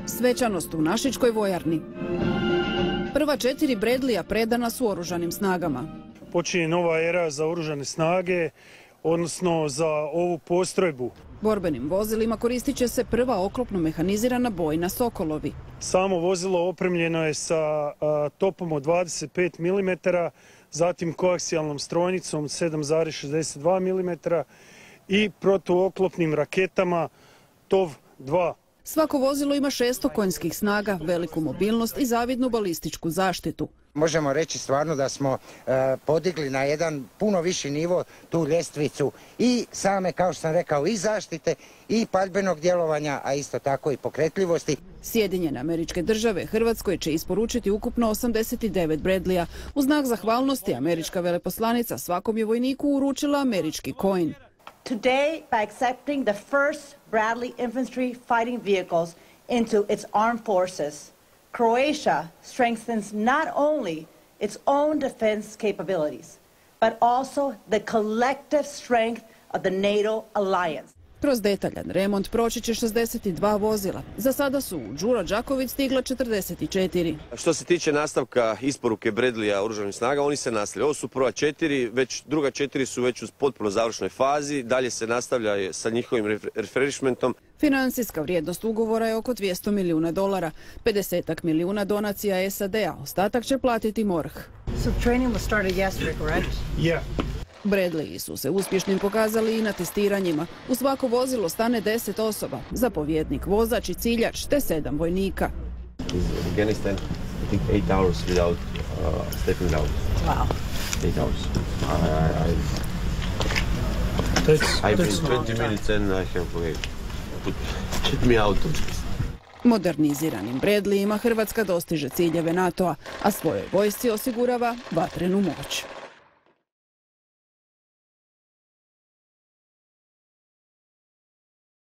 Svečanost u Našičkoj vojarni. Prva 4 Bradleya predana su oružanim snagama. Počinje nova era za oružane snage, odnosno za ovu postrojbu. Borbenim vozilima koristit će se prva oklopno mehanizirana bojna Sokolovi. Samo vozilo opremljeno je sa topom od 25 mm, zatim koaksijalnom strojnicom 7,62 mm i protuoklopnim raketama TOV-2. Svako vozilo ima 600 konjskih snaga, veliku mobilnost i zavidnu balističku zaštitu. Možemo reći stvarno da smo podigli na jedan puno viši nivo tu ljestvicu i same, kao što sam rekao, i zaštite i paljbenog djelovanja, a isto tako i pokretljivosti. Sjedinjene Američke Države Hrvatskoj će isporučiti ukupno 89 Bradleya. U znak zahvalnosti američka veleposlanica svakom je vojniku uručila američki coin. Today, by accepting the first Bradley infantry fighting vehicles into its armed forces, Croatia strengthens not only its own defense capabilities, but also the collective strength of the NATO alliance. Kroz detaljan remont proći će 62 vozila. Za sada su u Đuro Đaković stigla 44. Što se tiče nastavka isporuke Bradleya oružanim snaga, oni se nastavljaju. Ovo su prva 4, već druga 4 su već u potpuno završnoj fazi. Dalje se nastavlja sa njihovim refurbishmentom. Financijska vrijednost ugovora je oko $200 milijuna. 50 milijuna donacija SAD-a, ostatak će platiti MORH. So training was started yesterday, correct? Yeah. Bradleyi su se uspješnim pokazali i na testiranjima. U svako vozilo stane 10 osoba, zapovjednik, vozač i ciljač te 7 vojnika. Afghanistan, I think 8 hours without stepping out. Wow. 8 hours. I've been 20 minutes and I have put me out. Moderniziranim Bradleyima Hrvatska dostiže ciljeve NATO-a, a svojoj vojsci osigurava vatrenu moć.